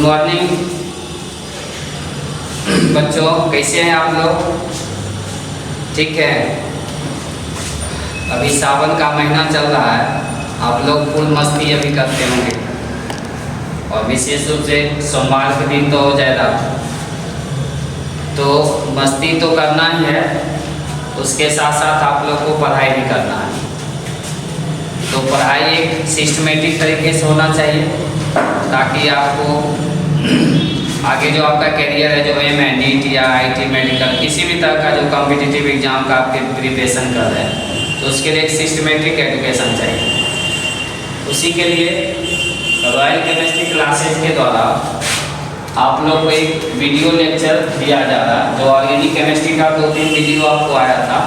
Morning बच्चों, कैसे हैं आप लोग? ठीक है। अभी सावन का महीना चल रहा है, आप लोग फुल मस्ती अभी करते होंगे और विशेष रूप से सोमवार के दिन तो ज़्यादा। तो मस्ती तो करना ही है, उसके साथ साथ आप लोग को पढ़ाई भी करना है। तो पढ़ाई एक सिस्टमेटिक तरीके से होना चाहिए ताकि आपको आगे जो आपका करियर है, जो एम है नीट या आईटी मेडिकल किसी भी तरह का जो कॉम्पिटिटिव एग्जाम का आपके प्रिपरेशन कर रहे हैं, तो उसके लिए एक सिस्टमेटिक एजुकेशन चाहिए। उसी के लिए रॉयल केमिस्ट्री क्लासेज के द्वारा आप लोग को एक वीडियो लेक्चर दिया जा रहा है। जो ऑर्गेनिक केमिस्ट्री का 2-3 वीडियो आपको आया था,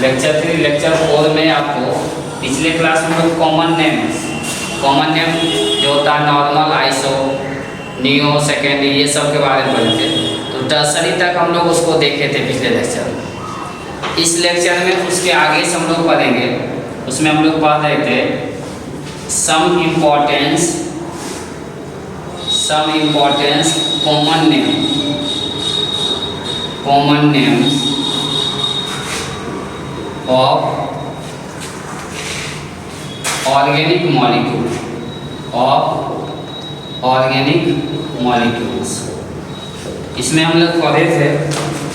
लेक्चर 3 लेक्चर 4 में आपको पिछले क्लास में लोग कॉमन नेम जो होता है नॉर्मल, आइसो, नियो, सेकेंडरी, ये सब के बारे में पढ़े थे। तो टर्सरी तक हम लोग उसको देखे थे पिछले लेक्चर में। इस लेक्चर में उसके आगे से हम लोग पढ़ेंगे। उसमें हम लोग पढ़ रहे थे some importance common names of organic molecules. इसमें हम लोग पढ़े थे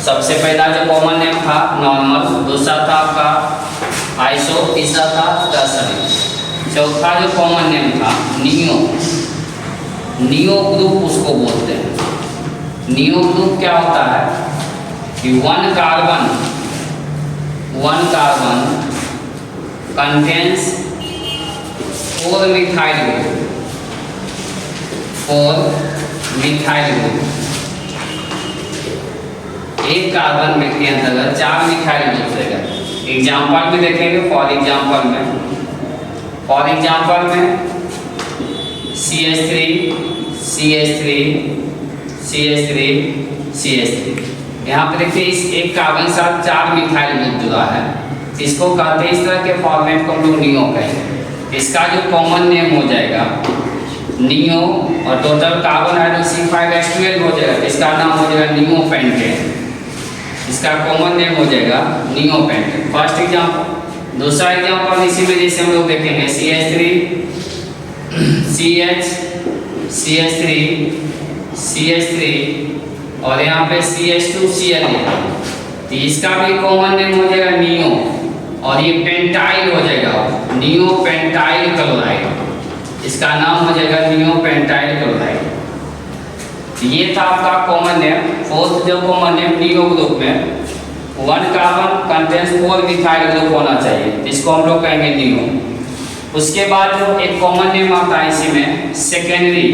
सबसे पहला जो कॉमन नेम था नॉर्मल, दूसरा था आपका आइसो, तीसरा था टर्सरी, चौथा जो कॉमन नेम था नियो ग्रुप उसको बोलते हैं। नियो ग्रुप क्या होता है कि one carbon contains 4 methyl group. एक कार्बन में के अंतर्गत 4 मिथाइल ग्रुप रहेगा। एग्जाम्पल में देखेंगे। फॉर एग्जाम्पल में CH3 यहाँ पे देखिए इस एक कार्बन के साथ 4 मिथाइल ग्रुप जुड़ा है। इसको कहते हैं, इस तरह के फॉर्मेट को हम लोग नियो कहेंगे। इसका जो कॉमन नेम हो जाएगा नियो, और टोटल कार्बन हाइड्रोक्सी 5s12 हो जाएगा। इसका नाम हो जाएगा नियो पेंटेन। इसका कॉमन नेम हो जाएगा नियो पेंटेन। First example. दूसरा एग्जाम्पल इसी में जैसे हम लोग देखेंगे CH3 और यहाँ पे CH2Cl है। तो इसका भी कॉमन नेम हो जाएगा नियो, और ये पेंटाइल हो जाएगा नियो पेंटाइल क्लोराइड। इसका नाम हो जाएगा नियो पेंटाइल क्लोराइड। ये था आपका कॉमन नेम। फोर्थ जो कॉमन नेम नियो ग्रुप में 1 कार्बन कंटेन्स 4 मिथाइल ग्रुप होना चाहिए, इसको हम लोग कहेंगे नियो। उसके बाद जो एक कॉमन नेम आता है इसी में सेकेंडरी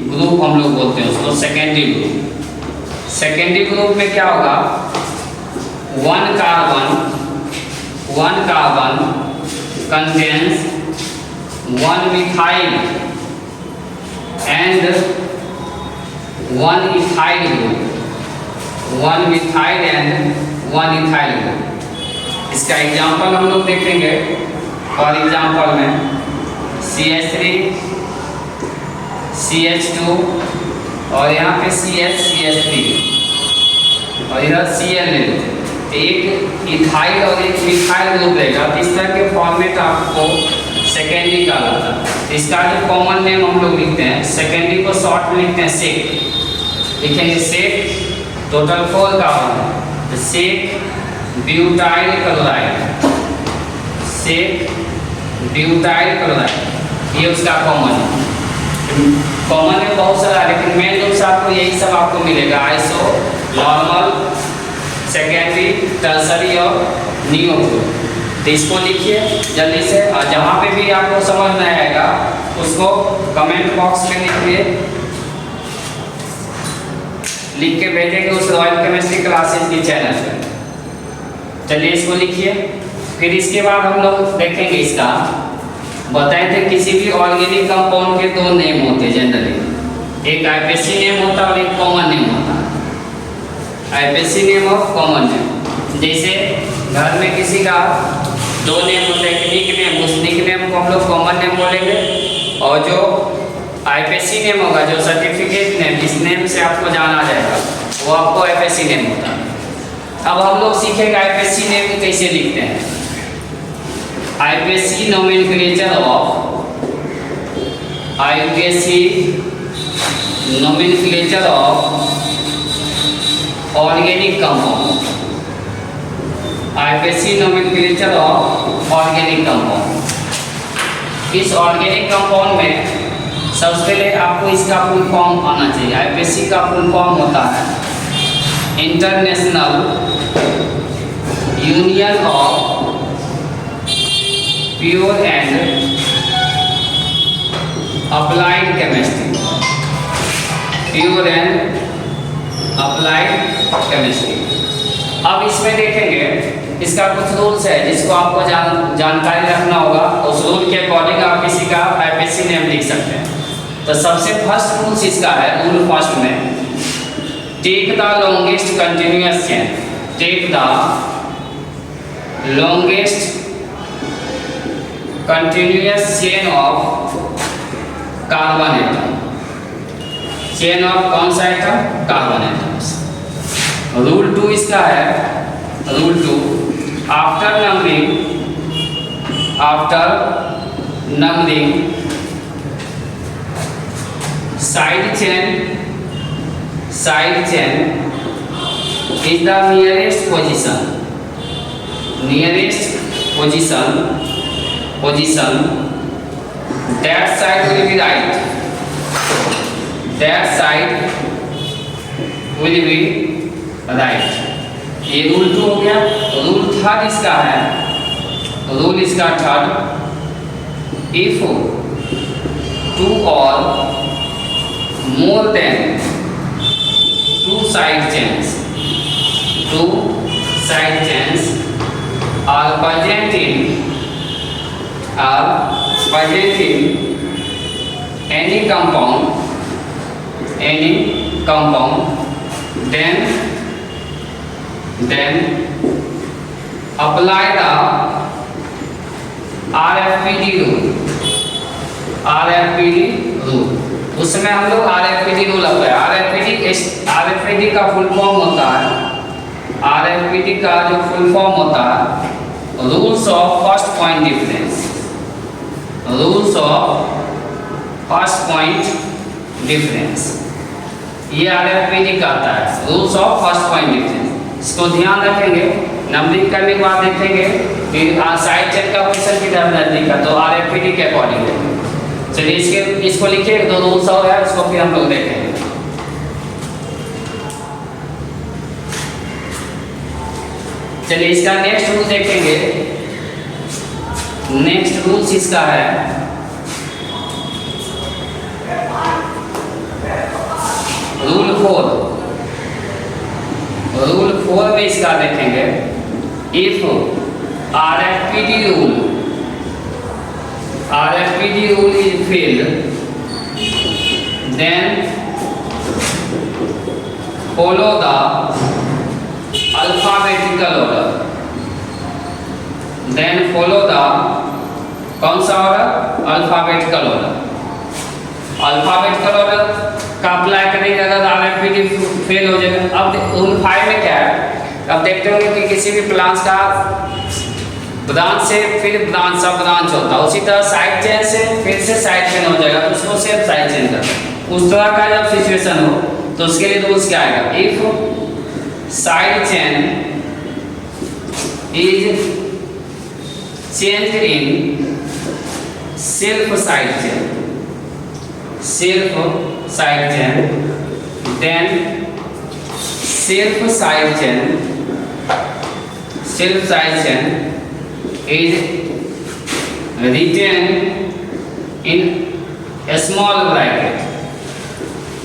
ग्रुप हम लोग बोलते हैं उसको, सेकेंडरी ग्रुप में क्या होगा 1 carbon contains 1 methyl and 1 ethyl group, 1 methyl and 1 ethyl group. इसका एग्जाम्पल हम लोग देखेंगे। फॉर एग्जाम्पल में CH3 CH2 और यहाँ पे CH3 और इधर Cl ले लेते हैं। एक इथाइल और एक मिथाइल ग्रुप रहेगा। इस तरह के फॉर्मेट आपको सेकेंडरी का आता है। इसका जो कॉमन नेम हम लोग लिखते हैं, सेकेंडरी को शॉर्ट में लिखते हैं सेक। लिखेंगे सेक, टोटल 4 कार्बन है, सेक ब्यूटाइल क्लोराइड, ये उसका कॉमन है। कॉमन में बहुत सारा, लेकिन मेन रूप से आपको यही सब आपको मिलेगा, आइसो, नॉर्मल, सेकेंडरी, टर्सरी और नियो ग्रुप। तो इसको लिखिए जल्दी से, और जहाँ पे भी आपको समझ में आएगा उसको कमेंट बॉक्स में लिख के भेजेंगे उस रॉयल केमिस्ट्री क्लासेज की चैनल पे। चलिए इसको लिखिए। फिर इसके बाद हम लोग देखेंगे, इसका बताए थे किसी भी ऑर्गेनिक कंपाउंड के 2 नेम होते हैं जनरली, एक आईपीसी नेम होता है और एक कॉमन नेम होता है। आईपीसी नेम और कॉमन नेम, जैसे घर में किसी का 2 नेम होते हैं, निक नेम, उस निक नेम को हम लोग कॉमन नेम बोलेंगे, और जो आईपीएससी नेम होगा, जो सर्टिफिकेट नेम, इस नेम से आपको जाना जाएगा, वो आपको आईपीएससी नेम होता है। अब हम लोग सीखेंगे आईपीएससी नेम कैसे लिखते हैं। IPSC nomenclature of, IPSC nomenclature of organic compound, IPSC nomenclature of organic compound. इस ऑर्गेनिक कंपाउंड में सबसे पहले आपको इसका फुल फॉर्म आना चाहिए। आईपीएससी का फुल फॉर्म होता है international union of pure and applied chemistry, pure and applied chemistry. अब इसमें देखेंगे इसका कुछ रूल्स है जिसको आपको जानकारी रखना होगा। उस रूल के अकॉर्डिंग आप किसी का आईपीएससी नेम लिख सकते हैं। तो सबसे फर्स्ट रूल्स इसका है, रूल फर्स्ट में, take the longest continuous chain, take the longest continuous chain of carbon atom, chain of कौन सा एटम? Carbon atoms. रूल 2 इसका है, rule 2, after numbering side chain is the nearest position that side will be right, that side will be right। ये rule 2 हो गया। Rule 3 इसका है, rule इसका 3, if 2 or more than 2 side chains are present in any compound, then apply the RFPD rule। उसमें हम लोग RFPD rule apply, RFPD का फुल फॉर्म होता है, RFPD का जो फुल फॉर्म होता है rules of first point difference, rules of first point difference, ये RFPD का आता है, rules of first point difference. इसको ध्यान रखेंगे। नंबरिंग करने के बाद देखेंगे कि साइड चेन का पोजीशन किधर नजदीक है, तो RFPD के अकॉर्डिंग है। चलिए इसको लिखिए, 2 रूल्स और है, उसको फिर हम लोग देखेंगे। चलिए इसका नेक्स्ट रूल देखेंगे। नेक्स्ट रूल्स इसका है, रूल 4 में इसका देखेंगे, if RFPD rule is failed, then follow the alphabetical order, कौन सा order? Alphabetical order. Alphabetical order का अप्लाई करेंगे अगर RFPD फेल हो जाएगा। अब रूल 5 में क्या है, अब देखते होंगे कि किसी भी प्लांट्स का ब्रांच से फिर ब्रांच सब ब्रांच होता है, उसी तरह साइड चेन से फिर से साइड चेन हो जाएगा, तो उसको सिर्फ साइड चेन करते हैं। उस तरह का जब सिचुएशन हो तो उसके लिए रूल्स क्या आएगा, if side chain is change in self side chain, then self side chain is written in a small bracket।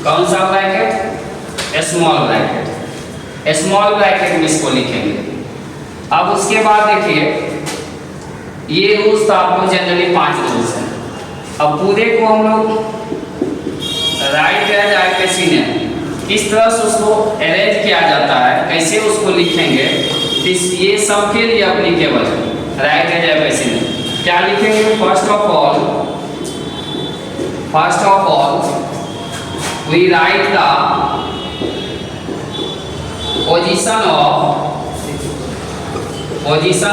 कौन सा bracket? Small bracket. Small bracket में इसको लिखेंगे। अब उसके बाद देखिए, ये रूल्स तो आपको जनरली 5 रूल्स हैं। अब पूरे को हम लोग राइट एज आईपीएससी ने किस तरह से उसको अरेंज किया जाता है, कैसे उसको लिखेंगे, ये सबके लिए एप्लीकेबल है। राइट एज आईपीएससी ने क्या लिखेंगे, first of first of all we write the position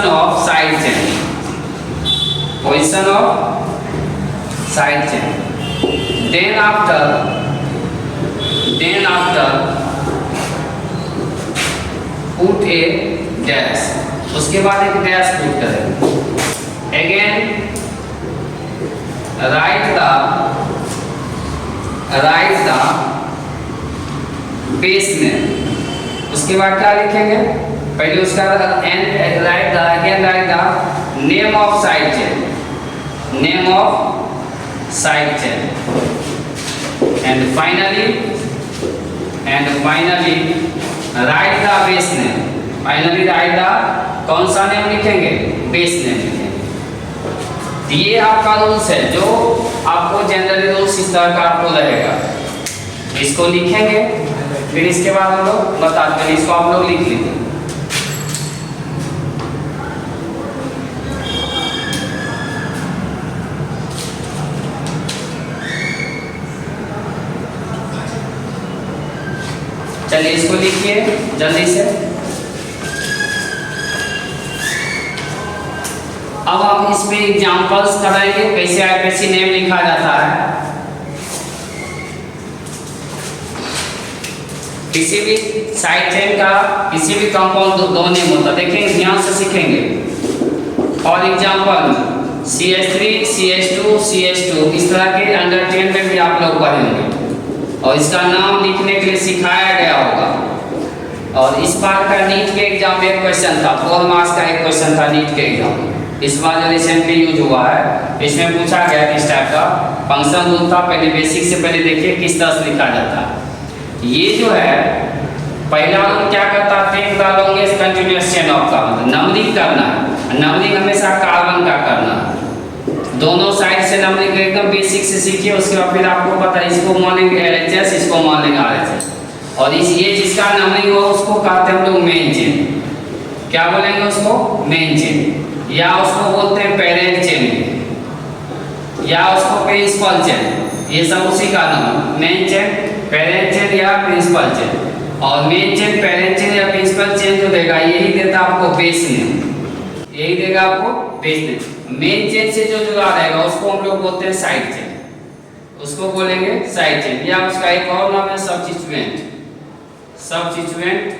of side chain, position of side chain. Then after put a dash, उसके बाद एक डैश पुट करें. Again write the base name. उसके बाद क्या लिखेंगे? पहले उसका write the name of side chain, name of side chain, and finally write the base name. Finally write the कौन सा नेम लिखेंगे? बेस नेम लिखेंगे. ये आपका रूल्स है, जो आपको जनरली रूल्स इस तरह का आपको रहेगा. इसको लिखेंगे, फिर इसके बाद हम लोग बताते हैं. इसको आप लोग लिख लीजिए. चलिए इसको लिखिए जल्दी से. अब हम इसमें एग्जांपल्स कराएंगे कैसे आईपीसी नेम लिखा जाता है. किसी भी साइड चेन का किसी भी कंपाउंड दो नेम होता है. देखेंगे, ध्यान से सीखेंगे. For example CH3 CH2 CH2 इस तरह के अंडर 10 में भी आप लोग पढ़ेंगे और इसका नाम लिखने के लिए सिखाया गया होगा. और इस बार का नीट के एग्जाम में एक क्वेश्चन था, 4 मार्क्स का एक क्वेश्चन था नीट के एग्जाम. इस बार जो रिसेंटली यूज हुआ है, इसमें पूछा गया इस टाइप का फंक्शन रूल था. पहले बेसिक से पहले देखिए किस तरह से लिखा जाता है. ये जो है पहला रूल क्या करता है? Take the longest continuous chain of का मतलब नंबरिंग करना है. नंबरिंग हमेशा कार्बन का करना है. दोनों साइड से नंबरिंग एकदम बेसिक से सीखिए. उसके बाद फिर आपको पता है इसको मान लेंगे LHS, इसको मान लेंगे RHS. और ये जिसका नंबरिंग हो उसको कहते हैं हम लोग मेन चेन. क्या बोलेंगे उसको? मेन चेन, या उसको बोलते हैं पेरेंट चेन, या उसको प्रिंसिपल चेन. ये सब उसी का नाम है. मेन चेन, पेरेंट चेन या प्रिंसिपल चेन. और मेन चेन, पेरेंट चेन या प्रिंसिपल चेन जो देगा यही देता आपको बेस नेम. यही देगा आपको बेस नेम. मेन चेन से जो जुड़ा रहेगा उसको हम लोग बोलते हैं साइड चेन. उसको बोलेंगे साइड चेन. या उसका एक और नाम है सबस्टिट्यूएंट.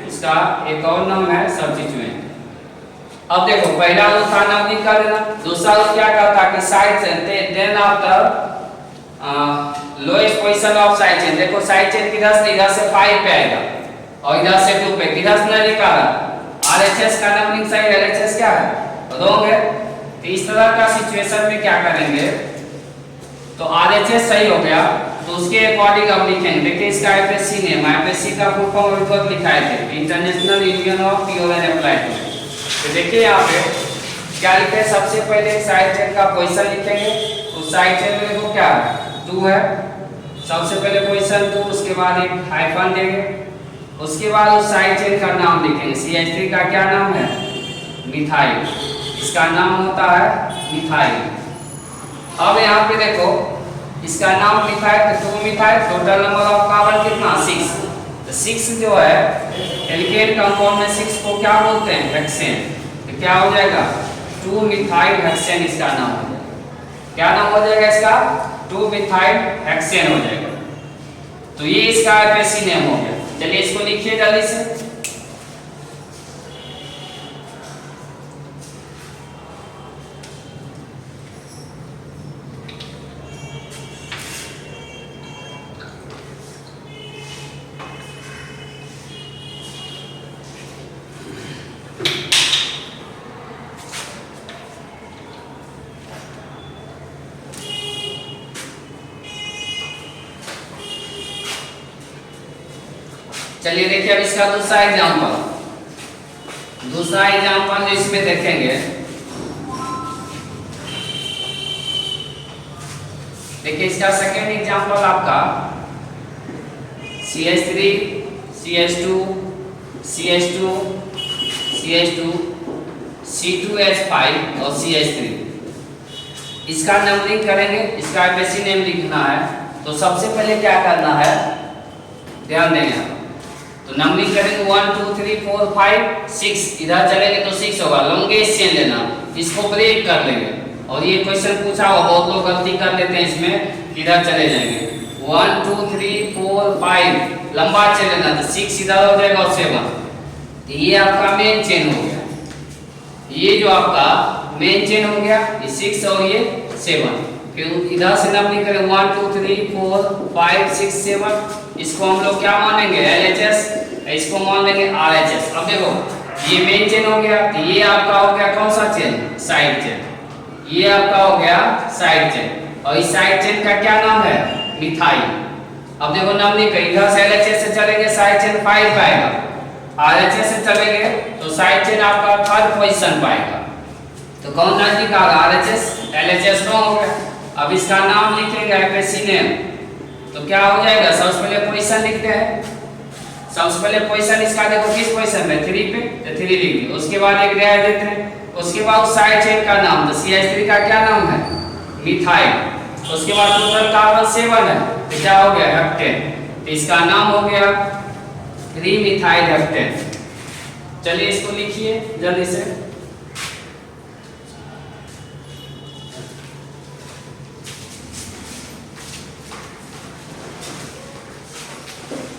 उसका एक और नाम है सबस्टिट्यूएंट. अब देखो, पहला रूल था नंबरिंग कर देना. दूसरा रूल क्या करता है कि side chain then after lowest position of side chain. देखो साइड चेन किधर से? इधर से 5 पे आएगा और इधर से 2 पे. किधर से नहीं निकाला? RHS का नंबरिंग सही, LHS क्या है? रॉन्ग है. तो इस तरह का सिचुएशन में क्या करेंगे? तो RHS सही हो गया तो उसके अकॉर्डिंग हम लिखेंगे. देखिए इसका आईपीसी नेम, आईपीसी का फुल फॉर्म अभी लिखाए थे, international union of pure and applied. तो देखिए यहाँ पे क्या लिखे? सबसे पहले साइड चेन का पोजीशन लिखेंगे. उस साइड चेन में देखो क्या 2 है. सबसे पहले पोजीशन 2, उसके बाद एक हाइफन देंगे. उसके बाद उस साइड चेन का नाम लिखेंगे. CH3 का क्या नाम है? मिथाइल. इसका नाम होता है मिथाइल. अब यहाँ पे देखो इसका नाम लिखा है तो 2 methyl. Total number of carbon कितना? 6. तो 6 जो है एल्केन कंपाउंड में 6 को क्या बोलते हैं? हेक्सेन. तो क्या हो जाएगा? 2 मिथाइल हेक्सेन इसका नाम हो जाएगा. क्या नाम हो जाएगा इसका? 2 मिथाइल हेक्सेन हो जाएगा. तो ये इसका आईपीसी नेम हो गया. चलिए इसको लिखिए जल्दी से. चलिए देखिए अब इसका दूसरा एग्जांपल जो इसमें देखेंगे. देखिए इसका सेकेंड एग्जांपल आपका CH3 CH2 CH2 CH2 C2H5 और CH3. इसका नंबरिंग करेंगे, इसका एबीसी नेम लिखना है। तो सबसे पहले क्या करना है, ध्यान देंगे। तो नंबरिंग करेंगे 1 2 3 4 5 6, इधर चलेंगे तो 6 होगा। लॉन्गेस्ट चेन लेना, इसको ब्रेक कर लेंगे। और ये क्वेश्चन पूछा हुआ, बहुत लोग गलती कर लेते हैं इसमें, इधर चले जाएंगे 1 2 3 4 5, लंबा चेन लेना, तो 6 इधर हो जाएगा और 7। तो ये आपका मेन चेन हो गया, ये जो आपका मेन चेन हो गया, ये 6 और ये 7। फिर इधर से नंबरिंग करें 1 2 3 4 5 6 7, इसको हम लोग क्या मानेंगे LHS, इसको मान लेंगे RHS। अब देखो ये मेन चेन हो गया, तो ये आपका हो गया कौन सा चेन, साइड चेन, ये आपका हो गया साइड चेन। और इस साइड चेन का क्या नाम है, मिथाइल। अब देखो नंबरिंग करें, इधर से LHS से चलेंगे साइड चेन 5 पाएगा, RHS से चलेंगे तो साइड चेन आपका 3rd पोजीशन पाएगा। तो कौन नजदीक आ रहा, RHS, LHS रॉन्ग हो गया। अब इसका नाम लिखेंगे एबीसी नेम, तो क्या हो जाएगा, सबसे पहले पोजीशन लिखते हैं। सबसे पहले पोजीशन इसका देखो किस पोजीशन में, 3 पे, तो 3 लिख दिए। उसके बाद एक रेयर देते हैं, उसके बाद साइड चेन का नाम, तो CH3 का क्या नाम है, मिथाइल। उसके बाद टोटल कार्बन 7 है, तो क्या हो गया, हेप्टेन। तो इसका नाम हो गया 3 मिथाइल हेप्टेन। चलिए इसको लिखिए जल्दी से।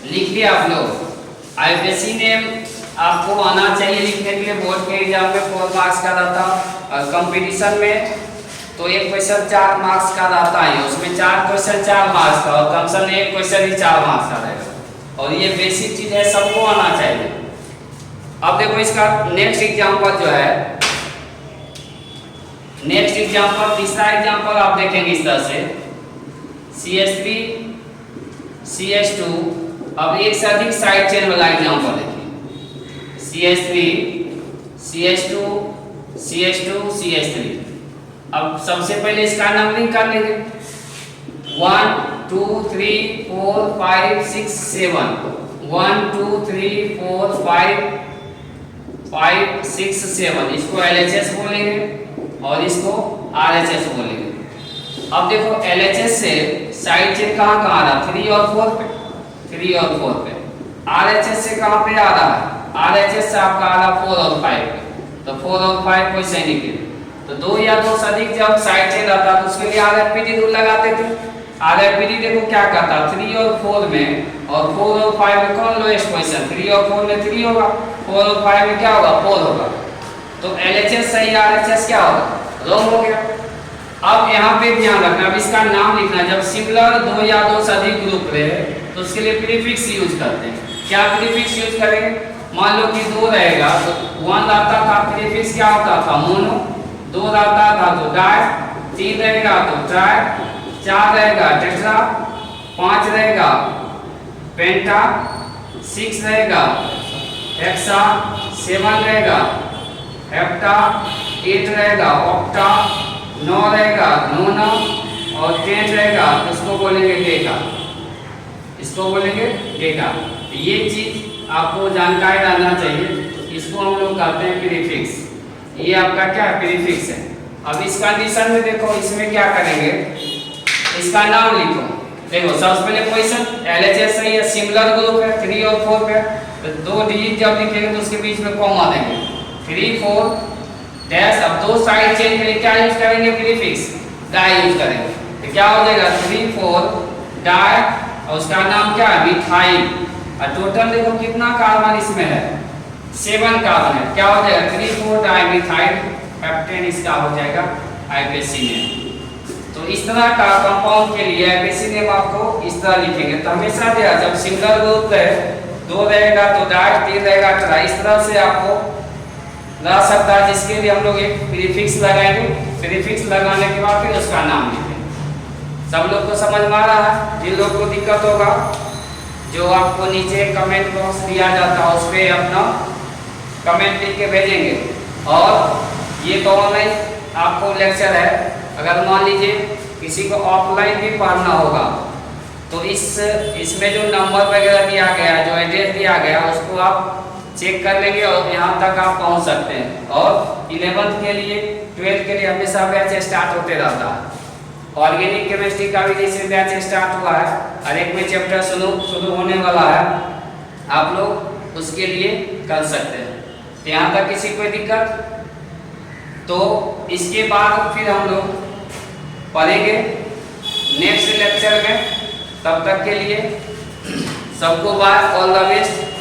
लिख लिया आप लोग। एबीसी नेम आपको आना चाहिए लिखने के लिए, बोर्ड के एग्जाम में 4 मार्क्स का रहता, और कंपटीशन में तो एक क्वेश्चन 4 मार्क्स का रहता है, उसमें 4 क्वेश्चन 4 मार्क्स का, और कम से कम एक क्वेश्चन ही 4 मार्क्स का रहेगा। और ये बेसिक चीज है, सबको आना चाहिए। अब देखो इसका नेक्स्ट एग्जाम्पल जो है, नेक्स्ट एग्जाम्पल, तीसरा एग्जाम्पल आप देखेंगे इस तरह से, CH3 CH2। अब एक से अधिक साइड चेन वाला एग्जाम्पल देखिए, CH3 CH2 CH2 CH3। अब सबसे पहले इसका नंबरिंग कर लेंगे 1 2 3 4 5 6 7, 1 2 3 4 5 6 7, इसको LHS बोलेंगे और इसको RHS बोलेंगे। अब देखो LHS से साइड चेन कहाँ कहाँ आ रहा, 3 और 4 पे, 3 और 4 पे। RHS से कहाँ पे आ रहा है, RHS से आपका आ रहा 4 और 5 पे, तो 4 और 5 कोई सही निकले। तो 2 या 2 से अधिक जब साइड चेन रहता तो उसके लिए RFPD रूल लगाते थे। RFPD देखो क्या कहता, 3 और 4 में, और 4 और 5 में कौन लोएस्ट पोजीशन, 3 और 4 में 3 होगा, 4 और 5 में क्या होगा, 4 होगा। तो LHS सही, RHS क्या होगा, रॉन्ग हो गया। अब यहाँ पे ध्यान रखना, अब इसका नाम लिखना, जब सिमिलर 2 या 2 से अधिक ग्रुप रहे तो उसके लिए प्रीफिक्स यूज करते हैं। क्या प्रीफिक्स यूज करेंगे, मान लो कि 2 रहेगा तो 1 रहता था, प्रीफिक्स क्या होता था, मोनो। 2 रहता था तो डाई, 3 रहेगा तो ट्राई, 4 रहेगा टेट्रा, 5 रहेगा पेंटा, 6 रहेगा हेक्सा, 7 रहेगा हेप्टा, 8 रहेगा ऑक्टा, 9 रहेगा नोना, और 10 रहेगा, इसको बोलेंगे डेटा, इसको बोलेंगे डेटा। तो ये चीज आपको जानकारी रहना चाहिए, इसको हम लोग कहते हैं प्रीफिक्स। ये आपका क्या है, प्रीफिक्स है। अब इस कंडीशन में देखो, इसमें क्या करेंगे, इसका नाम लिखो। देखो सबसे पहले पोजीशन LHS सही है, सिमिलर ग्रुप है, 3 और 4 पे, तो 2 डिजिट जब लिखेंगे तो उसके बीच में कॉमा देंगे, 3 4 डैश। अब 2 साइड चेन के लिए क्या यूज करेंगे, प्रीफिक्स डाई यूज करेंगे। तो क्या हो जाएगा, 3 4 डाई, और उसका नाम क्या है, मिथाइल। और टोटल देखो कितना कार्बन इसमें है, 7 कार्बन है। क्या हो जाएगा, 3 4 डाई मिथाइल हेप्टेन, इसका हो जाएगा एबीसी नेम। तो इस तरह का कंपाउंड के लिए एबीसी नेम आपको इस तरह लिखेंगे। तो हमेशा दिया, जब सिंगल ग्रुप है, 2 रहेगा तो डाई, 3 रहेगा ट्राई, इस तरह से आपको रह सकता है, जिसके लिए हम लोग एक प्रीफिक्स लगाएंगे। प्रीफिक्स लगाने के बाद फिर उसका नाम लिखेंगे। सब लोग को समझ में आ रहा है? जिन लोग को दिक्कत होगा, जो आपको नीचे कमेंट बॉक्स दिया जाता है उस पर अपना कमेंट लिख के भेजेंगे। और ये तो ऑनलाइन आपको लेक्चर है, अगर मान लीजिए किसी को ऑफलाइन भी पढ़ना होगा तो इसमें जो नंबर वगैरह दिया गया, जो एड्रेस दिया गया, उसको आप चेक कर लेंगे और यहाँ तक आप पहुँच सकते हैं। और 11th के लिए 12th के लिए हमेशा बैच स्टार्ट होते रहता है। ऑर्गेनिक केमिस्ट्री का भी जैसे बैच स्टार्ट हुआ है, हर एक में चैप्टर शुरू होने वाला है, आप लोग उसके लिए कर सकते हैं। तो यहाँ तक किसी कोई दिक्कत? तो इसके बाद फिर हम लोग पढ़ेंगे नेक्स्ट लेक्चर में। तब तक के लिए सबको बाय, ऑल द बेस्ट।